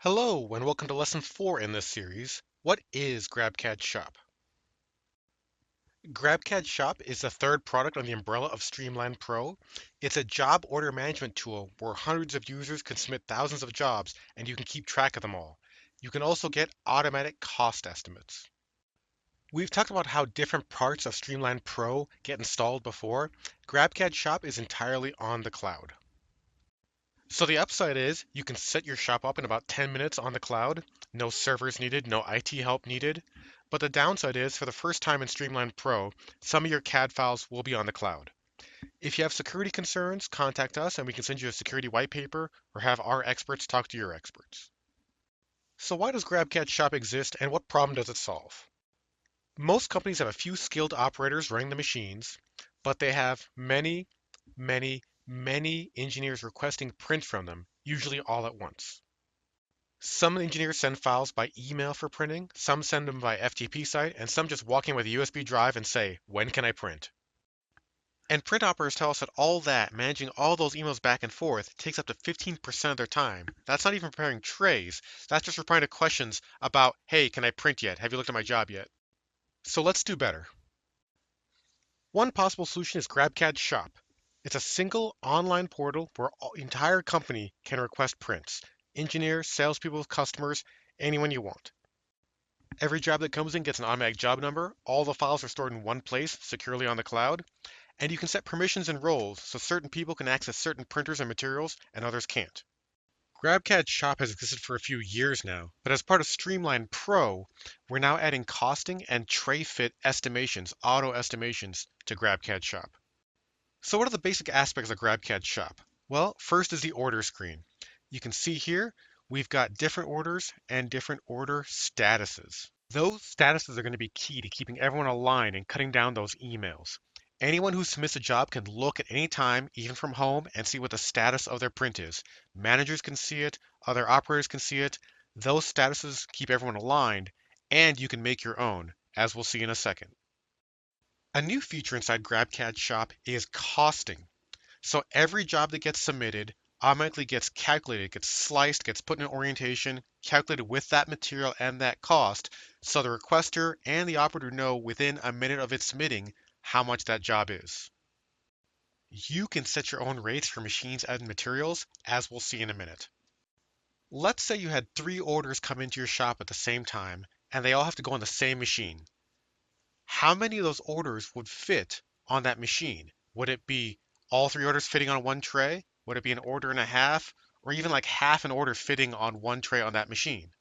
Hello, and welcome to Lesson 4 in this series. What is GrabCAD Shop? GrabCAD Shop is the third product on the umbrella of Streamline Pro. It's a job order management tool where hundreds of users can submit thousands of jobs and you can keep track of them all. You can also get automatic cost estimates. We've talked about how different parts of Streamline Pro get installed before. GrabCAD Shop is entirely on the cloud. So the upside is you can set your shop up in about 10 minutes on the cloud. No servers needed, no IT help needed. But the downside is for the first time in Streamline Pro, some of your CAD files will be on the cloud. If you have security concerns, contact us and we can send you a security white paper or have our experts talk to your experts. So why does GrabCAD Shop exist and what problem does it solve? Most companies have a few skilled operators running the machines, but they have many engineers requesting prints from them, usually all at once. Some engineers send files by email for printing, some send them by FTP site, and some just walk in with a USB drive and say, when can I print? And print operators tell us that all that, managing all those emails back and forth, takes up to 15% of their time. That's not even preparing trays. That's just replying to questions about, hey, can I print yet? Have you looked at my job yet? So let's do better. One possible solution is GrabCAD Shop. It's a single online portal where the entire company can request prints. Engineers, salespeople, customers, anyone you want. Every job that comes in gets an automatic job number. All the files are stored in one place, securely on the cloud. And you can set permissions and roles so certain people can access certain printers and materials and others can't. GrabCAD Shop has existed for a few years now, but as part of Streamline Pro, we're now adding costing and tray fit estimations, auto estimations, to GrabCAD Shop. So what are the basic aspects of GrabCAD Shop? Well, first is the order screen. You can see here, we've got different orders and different order statuses. Those statuses are going to be key to keeping everyone aligned and cutting down those emails. Anyone who submits a job can look at any time, even from home, and see what the status of their print is. Managers can see it, other operators can see it. Those statuses keep everyone aligned, and you can make your own, as we'll see in a second. A new feature inside GrabCAD Shop is costing. So every job that gets submitted automatically gets calculated, gets sliced, gets put in an orientation, calculated with that material and that cost, so the requester and the operator know within a minute of it submitting how much that job is. You can set your own rates for machines and materials, as we'll see in a minute. Let's say you had 3 orders come into your shop at the same time, and they all have to go on the same machine. How many of those orders would fit on that machine? Would it be all 3 orders fitting on one tray? Would it be an order and a half? Or even like half an order fitting on one tray on that machine?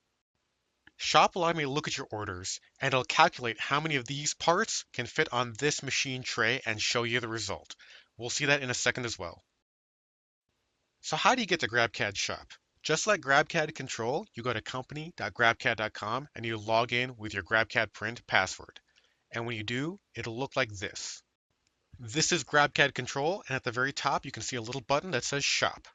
Shop will allow me to look at your orders, and it'll calculate how many of these parts can fit on this machine tray and show you the result. We'll see that in a second as well. So how do you get to GrabCAD Shop? Just like GrabCAD Control, you go to company.grabcad.com and you log in with your GrabCAD print password. And when you do, it'll look like this. This is GrabCAD Control, and at the very top you can see a little button that says Shop.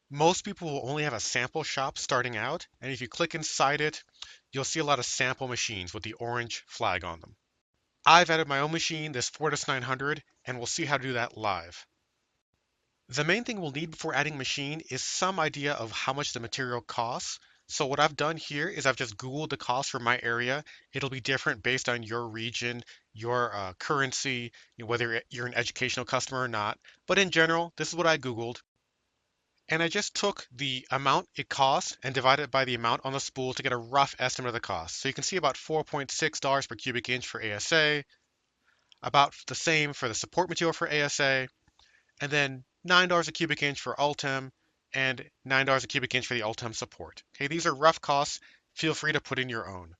Most people will only have a sample shop starting out, and if you click inside it, you'll see a lot of sample machines with the orange flag on them. I've added my own machine, this Fortis 900, and we'll see how to do that live. The main thing we'll need before adding a machine is some idea of how much the material costs. So what I've done here is I've just Googled the cost for my area. It'll be different based on your region, your currency, whether you're an educational customer or not. But in general, this is what I Googled. And I just took the amount it costs and divided it by the amount on the spool to get a rough estimate of the cost. So you can see about $4.6 per cubic inch for ASA, about the same for the support material for ASA, and then $9 a cubic inch for Ultem, and $9 a cubic inch for the Ultem support. Okay, these are rough costs. Feel free to put in your own.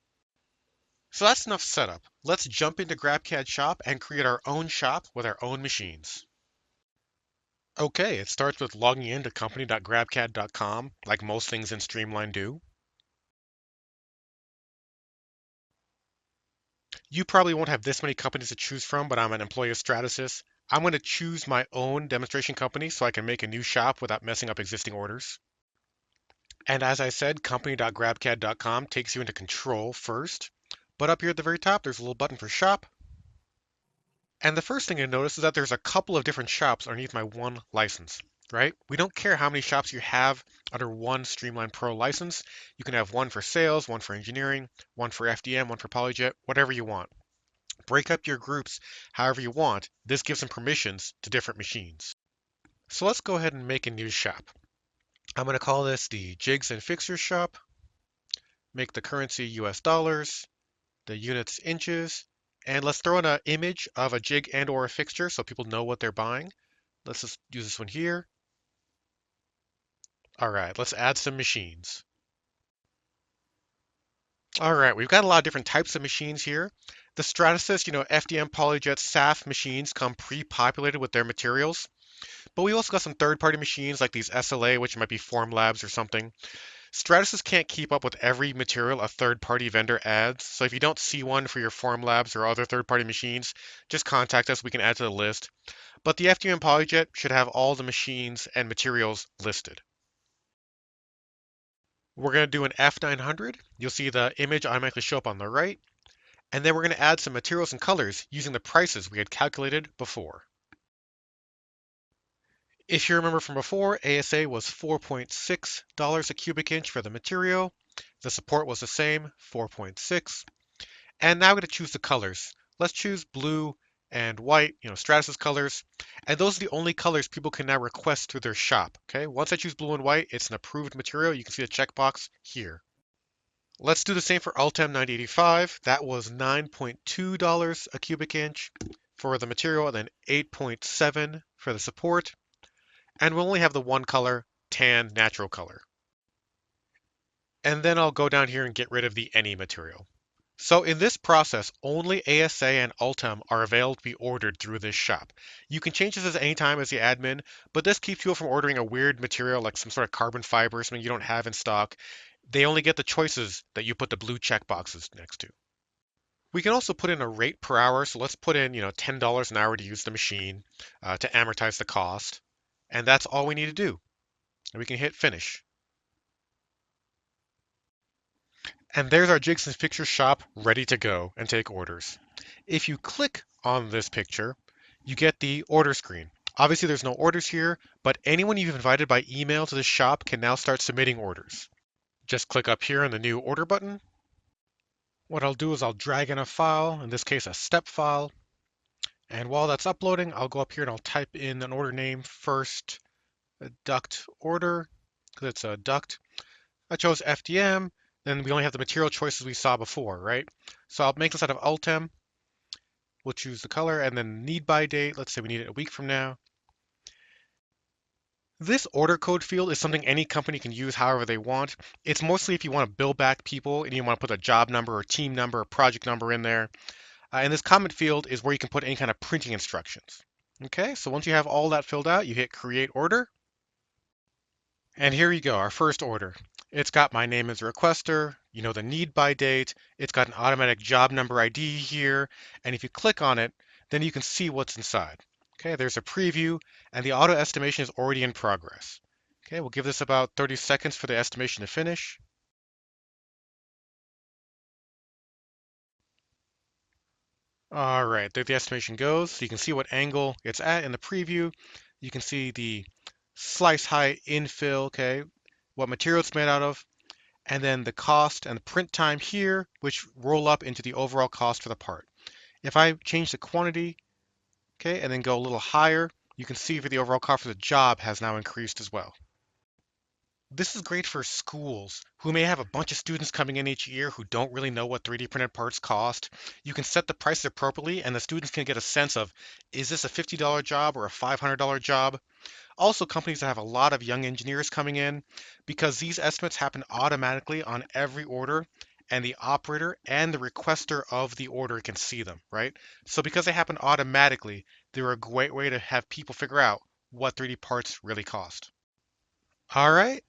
So that's enough setup. Let's jump into GrabCAD Shop and create our own shop with our own machines. Okay, it starts with logging in to company.grabcad.com, like most things in Streamline do. You probably won't have this many companies to choose from, but I'm an employee of Stratasys. I'm going to choose my own demonstration company so I can make a new shop without messing up existing orders. And as I said, company.grabcad.com takes you into control first. But up here at the very top, there's a little button for shop. And the first thing you notice is that there's a couple of different shops underneath my one license. right? We don't care how many shops you have under one Streamline Pro license. You can have one for sales, one for engineering, one for FDM, one for PolyJet, whatever you want. Break up your groups however you want. This gives them permissions to different machines. So let's go ahead and make a new shop. I'm going to call this the Jigs and Fixtures shop. Make the currency US dollars, the units inches, and let's throw in an image of a jig and or a fixture so people know what they're buying. Let's just use this one here. All right, let's add some machines. All right, we've got a lot of different types of machines here. The Stratasys, FDM, PolyJet, SAF machines come pre-populated with their materials. But we also got some third-party machines like these SLA, which might be Formlabs or something. Stratasys can't keep up with every material a third-party vendor adds, so if you don't see one for your Formlabs or other third-party machines, just contact us, we can add to the list. But the FDM PolyJet should have all the machines and materials listed. We're going to do an F900. You'll see the image automatically show up on the right. And then we're going to add some materials and colors using the prices we had calculated before. If you remember from before, ASA was $4.6 a cubic inch for the material. The support was the same, 4.6. And now I'm going to choose the colors. Let's choose blue and white, Stratasys colors. And those are the only colors people can now request through their shop. Okay, once I choose blue and white, it's an approved material. You can see the checkbox here. Let's do the same for Ultem 9085. That was $9.2 a cubic inch for the material, and then 8.7 for the support. And we'll only have the one color, tan natural color. And then I'll go down here and get rid of the any material. So in this process, only ASA and Ultem are available to be ordered through this shop. You can change this at any time as the admin, but this keeps you from ordering a weird material like some sort of carbon fiber, something you don't have in stock. They only get the choices that you put the blue check boxes next to. We can also put in a rate per hour. So let's put in, $10 an hour to use the machine to amortize the cost. And that's all we need to do. And we can hit finish. And there's our Jigs and Fixtures shop ready to go and take orders. If you click on this picture, you get the order screen. Obviously, there's no orders here, but anyone you've invited by email to the shop can now start submitting orders. Just click up here on the new order button. What I'll do is I'll drag in a file, in this case a step file, and while that's uploading, I'll go up here and I'll type in an order name first, a duct order, because it's a duct. I chose FDM, then we only have the material choices we saw before, right? So I'll make this out of Ultem. We'll choose the color, and then need by date, let's say we need it a week from now. This order code field is something any company can use however they want. It's mostly if you want to bill back people and you want to put a job number or team number or project number in there. And this comment field is where you can put any kind of printing instructions. Okay, so once you have all that filled out, you hit create order. And here you go, our first order. It's got my name as a requester, the need by date. It's got an automatic job number ID here. And if you click on it, then you can see what's inside. Okay, there's a preview, and the auto estimation is already in progress. Okay, we'll give this about 30 seconds for the estimation to finish. All right, there the estimation goes. So you can see what angle it's at in the preview. You can see the slice height, infill, okay, what material it's made out of, and then the cost and the print time here, which roll up into the overall cost for the part. If I change the quantity, okay, and then go a little higher, you can see for the overall cost for the job has now increased as well. This is great for schools who may have a bunch of students coming in each year who don't really know what 3D printed parts cost. You can set the prices appropriately and the students can get a sense of, is this a $50 job or a $500 job? Also, companies that have a lot of young engineers coming in, because these estimates happen automatically on every order, and the operator and the requester of the order can see them, right? So because they happen automatically, they're a great way to have people figure out what 3D parts really cost. All right,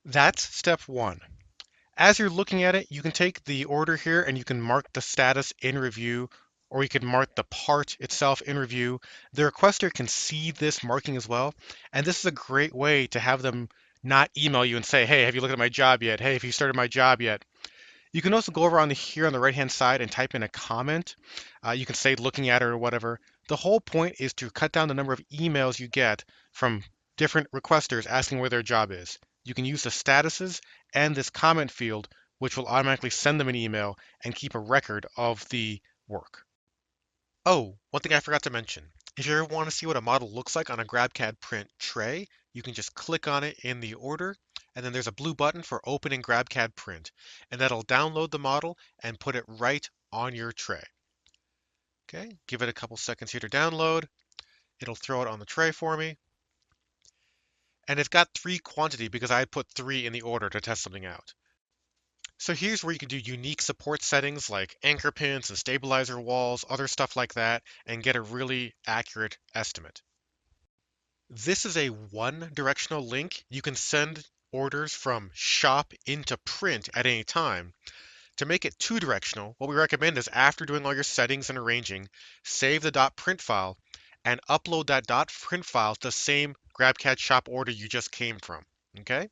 that's step one. As you're looking at it, you can take the order here and you can mark the status in review, or you can mark the part itself in review. The requester can see this marking as well, and this is a great way to have them not email you and say, hey, have you looked at my job yet? Hey, have you started my job yet? You can also go over on here on the right-hand side and type in a comment. You can say looking at it or whatever. The whole point is to cut down the number of emails you get from different requesters asking where their job is. You can use the statuses and this comment field, which will automatically send them an email and keep a record of the work. Oh, one thing I forgot to mention. If you ever want to see what a model looks like on a GrabCAD print tray, you can just click on it in the order, and then there's a blue button for Open in GrabCAD Print, and that'll download the model and put it right on your tray. Okay, give it a couple seconds here to download. It'll throw it on the tray for me. And it's got 3 quantity because I had put 3 in the order to test something out. So here's where you can do unique support settings like anchor pins and stabilizer walls, other stuff like that, and get a really accurate estimate. This is a one-directional link. You can send orders from shop into print at any time. To make it two-directional, what we recommend is after doing all your settings and arranging, save the .print file and upload that .print file to the same GrabCAD Shop order you just came from. Okay?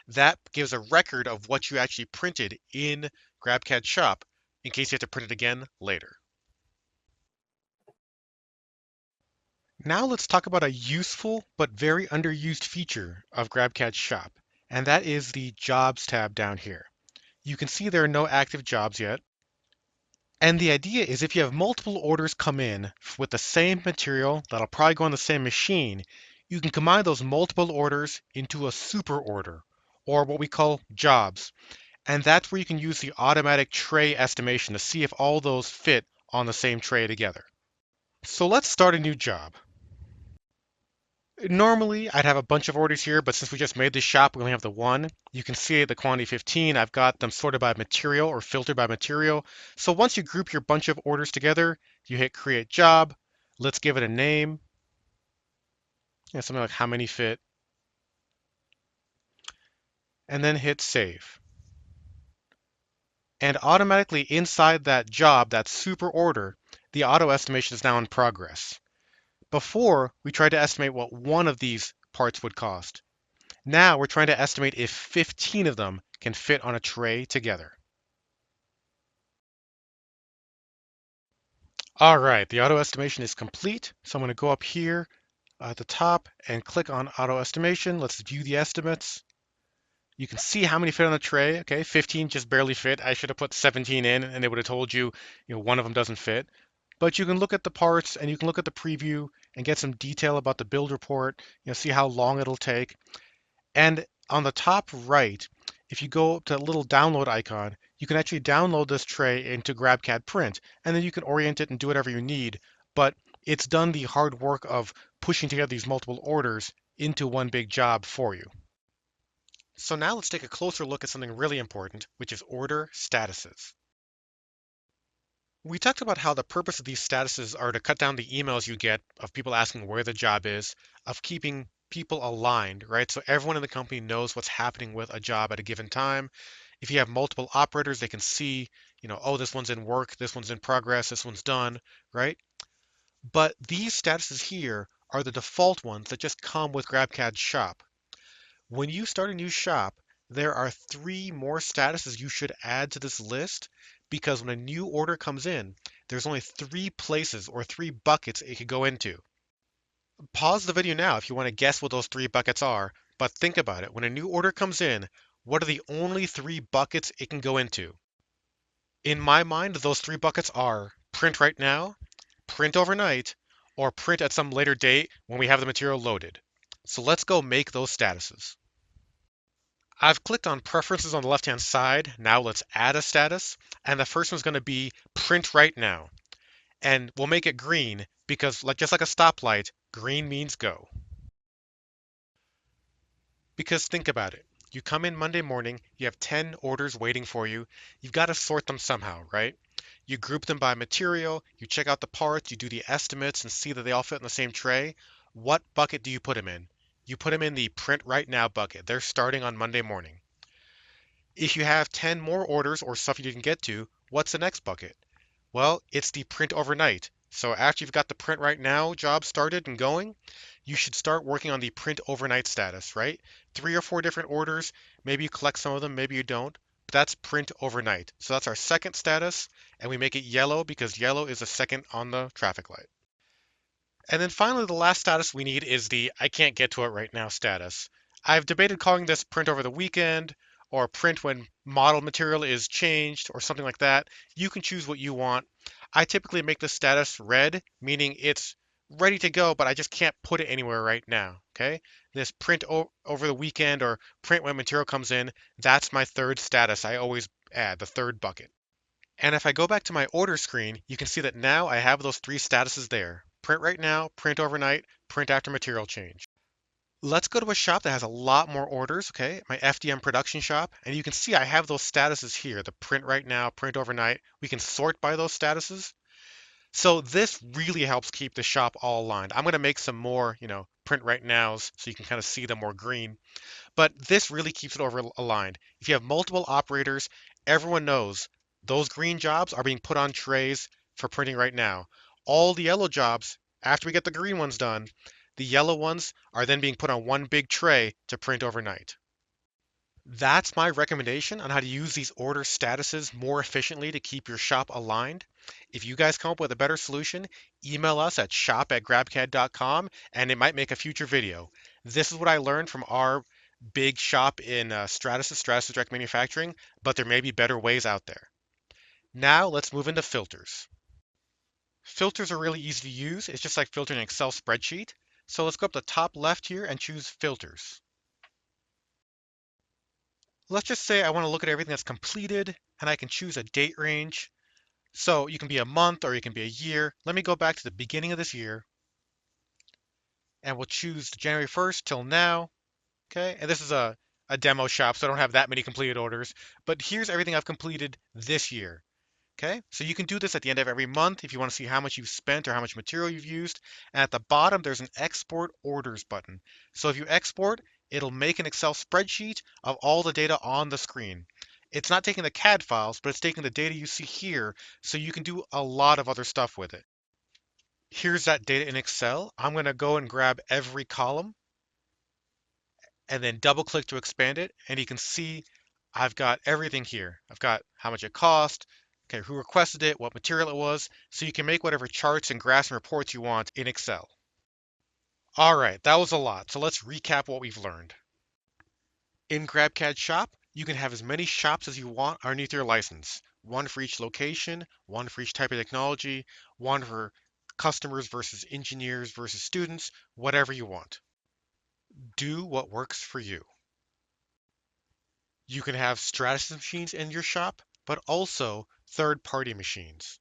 That gives a record of what you actually printed in GrabCAD Shop in case you have to print it again later. Now let's talk about a useful but very underused feature of GrabCAD Shop, and that is the Jobs tab down here. You can see there are no active jobs yet. And the idea is if you have multiple orders come in with the same material that'll probably go on the same machine, you can combine those multiple orders into a super order, or what we call jobs. And that's where you can use the automatic tray estimation to see if all those fit on the same tray together. So let's start a new job. Normally, I'd have a bunch of orders here, but since we just made this shop, we only have the one. You can see the quantity 15. I've got them sorted by material or filtered by material. So once you group your bunch of orders together, you hit Create Job. Let's give it a name. Yeah, something like how many fit. And then hit Save. And automatically inside that job, that super order, the auto estimation is now in progress. Before, we tried to estimate what one of these parts would cost. Now we're trying to estimate if 15 of them can fit on a tray together. All right, the auto estimation is complete. So I'm going to go up here at the top and click on auto estimation. Let's view the estimates. You can see how many fit on the tray. Okay, 15 just barely fit. I should have put 17 in and it would have told you, one of them doesn't fit. But you can look at the parts and you can look at the preview and get some detail about the build report, see how long it'll take. And on the top right, if you go to the little download icon, you can actually download this tray into GrabCAD Print, and then you can orient it and do whatever you need. But it's done the hard work of pushing together these multiple orders into one big job for you. So now let's take a closer look at something really important, which is order statuses. We talked about how the purpose of these statuses are to cut down the emails you get of people asking where the job is, of keeping people aligned, right? So everyone in the company knows what's happening with a job at a given time. If you have multiple operators, they can see, oh, this one's in work, this one's in progress, this one's done, right? But these statuses here are the default ones that just come with GrabCAD Shop. When you start a new shop, there are 3 more statuses you should add to this list because when a new order comes in, there's only 3 places or 3 buckets it could go into. Pause the video now if you want to guess what those 3 buckets are, but think about it. When a new order comes in, what are the only 3 buckets it can go into? In my mind, those 3 buckets are print right now, print overnight, or print at some later date when we have the material loaded. So let's go make those statuses. I've clicked on preferences on the left-hand side. Now let's add a status. And the first one's going to be print right now. And we'll make it green because just like a stoplight, green means go. Because think about it. You come in Monday morning, you have 10 orders waiting for you. You've got to sort them somehow, right? You group them by material, you check out the parts, you do the estimates and see that they all fit in the same tray. What bucket do you put them in? You put them in the print right now bucket. They're starting on Monday morning. If you have 10 more orders or stuff you didn't get to, what's the next bucket? Well, it's the print overnight. So after you've got the print right now job started and going, you should start working on the print overnight status, right? 3 or 4 different orders. Maybe you collect some of them, maybe you don't. But that's print overnight. So that's our second status, and we make it yellow because yellow is the second on the traffic light. And then finally, the last status we need is the I can't get to it right now status. I've debated calling this print over the weekend or print when model material is changed or something like that. You can choose what you want. I typically make the status red, meaning it's ready to go, but I just can't put it anywhere right now. Okay? This print over the weekend or print when material comes in, that's my third status. I always add the third bucket. And if I go back to my order screen, you can see that now I have those three statuses there. Print right now, print overnight, print after material change. Let's go to a shop that has a lot more orders, okay? My FDM production shop, and you can see I have those statuses here, the print right now, print overnight. We can sort by those statuses. So this really helps keep the shop all aligned. I'm going to make some more, print right nows so you can kind of see them more green. But this really keeps it over aligned. If you have multiple operators, everyone knows those green jobs are being put on trays for printing right now. All the yellow jobs, after we get the green ones done, the yellow ones are then being put on one big tray to print overnight. That's my recommendation on how to use these order statuses more efficiently to keep your shop aligned. If you guys come up with a better solution, email us at shop@grabcad.com and it might make a future video. This is what I learned from our big shop in Stratasys Direct Manufacturing, but there may be better ways out there. Now let's move into filters. Filters are really easy to use. It's just like filtering an Excel spreadsheet. So let's go up the top left here and choose filters. Let's just say I want to look at everything that's completed and I can choose a date range. So you can be a month or you can be a year. Let me go back to the beginning of this year and we'll choose January 1st till now. Okay, and this is a demo shop, so I don't have that many completed orders. But here's everything I've completed this year. Okay, so you can do this at the end of every month if you want to see how much you've spent or how much material you've used. And at the bottom, there's an export orders button. So if you export, it'll make an Excel spreadsheet of all the data on the screen. It's not taking the CAD files, but it's taking the data you see here, so you can do a lot of other stuff with it. Here's that data in Excel. I'm going to go and grab every column and then double click to expand it. And you can see I've got everything here. I've got how much it cost, okay, who requested it, what material it was, so you can make whatever charts and graphs and reports you want in Excel. All right, that was a lot. So let's recap what we've learned. In GrabCAD Shop, you can have as many shops as you want underneath your license. One for each location, one for each type of technology, one for customers versus engineers versus students, whatever you want. Do what works for you. You can have Stratasys machines in your shop, but also third-party machines.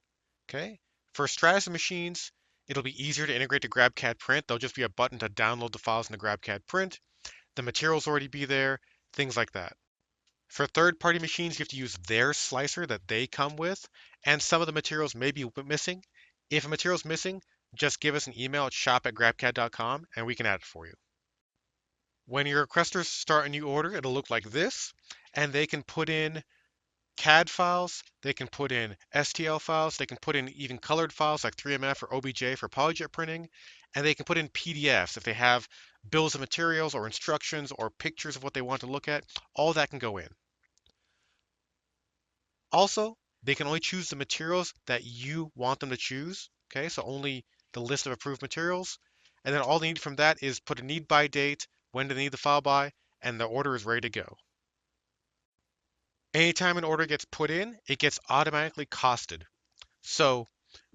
Okay? For Stratasys machines, it'll be easier to integrate to GrabCAD Print. There'll just be a button to download the files in the GrabCAD Print. The materials already be there, things like that. For third-party machines, you have to use their slicer that they come with, and some of the materials may be missing. If a material is missing, just give us an email at shop@grabcad.com and we can add it for you. When your requesters start a new order, it'll look like this, and they can put in CAD files, they can put in STL files, they can put in even colored files like 3MF or OBJ for polyjet printing, and they can put in PDFs if they have bills of materials or instructions or pictures of what they want to look at. All that can go in. Also, they can only choose the materials that you want them to choose. Okay, so only the list of approved materials. And then all they need from that is put a need by date, when do they need the file by, and the order is ready to go. Anytime an order gets put in, it gets automatically costed. So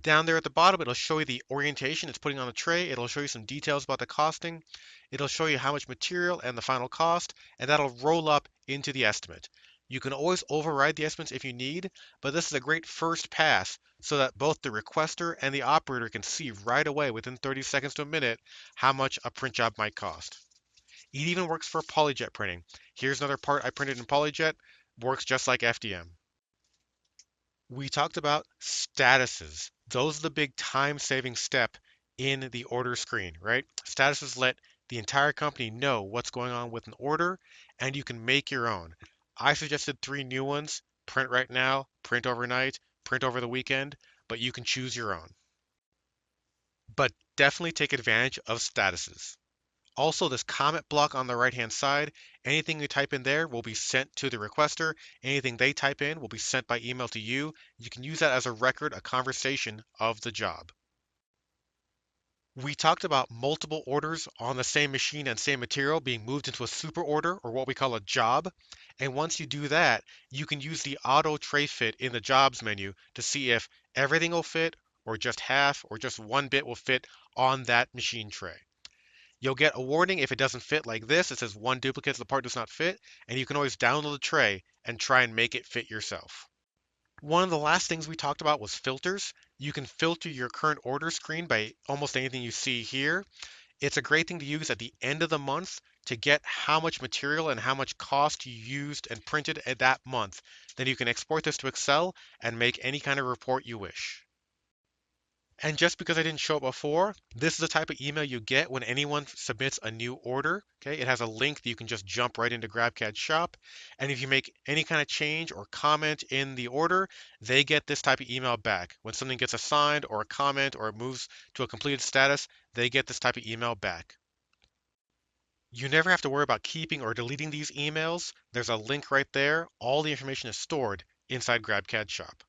down there at the bottom, it'll show you the orientation it's putting on the tray. It'll show you some details about the costing. It'll show you how much material and the final cost, and that'll roll up into the estimate. You can always override the estimates if you need, but this is a great first pass so that both the requester and the operator can see right away within 30 seconds to a minute how much a print job might cost. It even works for polyjet printing. Here's another part I printed in polyjet, works just like FDM. We talked about statuses. Those are the big time-saving step in the order screen, right? Statuses let the entire company know what's going on with an order, and you can make your own. I suggested 3 new ones: print right now, print overnight, print over the weekend, but you can choose your own. But definitely take advantage of statuses. Also, this comment block on the right-hand side, anything you type in there will be sent to the requester. Anything they type in will be sent by email to you. You can use that as a record, a conversation of the job. We talked about multiple orders on the same machine and same material being moved into a super order, or what we call a job. And once you do that, you can use the auto tray fit in the jobs menu to see if everything will fit, or just half, or just one bit will fit on that machine tray. You'll get a warning if it doesn't fit like this. It says one duplicate of the part does not fit, and you can always download the tray and try and make it fit yourself. One of the last things we talked about was filters. You can filter your current order screen by almost anything you see here. It's a great thing to use at the end of the month to get how much material and how much cost you used and printed at that month. Then you can export this to Excel and make any kind of report you wish. And just because I didn't show it before, this is the type of email you get when anyone submits a new order. Okay, it has a link that you can just jump right into GrabCAD Shop. And if you make any kind of change or comment in the order, they get this type of email back. When something gets assigned or a comment or it moves to a completed status, they get this type of email back. You never have to worry about keeping or deleting these emails. There's a link right there. All the information is stored inside GrabCAD Shop.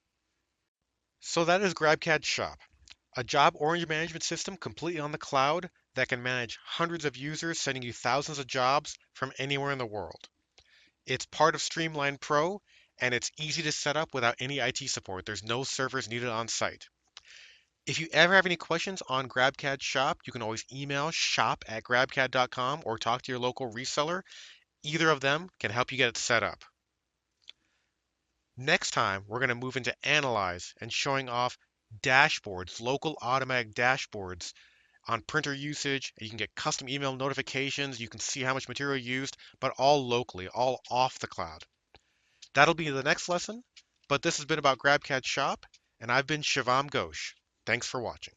So that is GrabCAD Shop. A job order management system completely on the cloud that can manage hundreds of users sending you thousands of jobs from anywhere in the world. It's part of Streamline Pro, and it's easy to set up without any IT support. There's no servers needed on site. If you ever have any questions on GrabCAD Shop, you can always email shop@grabcad.com or talk to your local reseller. Either of them can help you get it set up. Next time, we're going to move into Analyze and showing off dashboards, local automatic dashboards on printer usage. You can get custom email notifications. You can see how much material used, but all locally, all off the cloud. That'll be the next lesson, but this has been about GrabCAD Shop, and I've been Shivam Ghosh. Thanks for watching.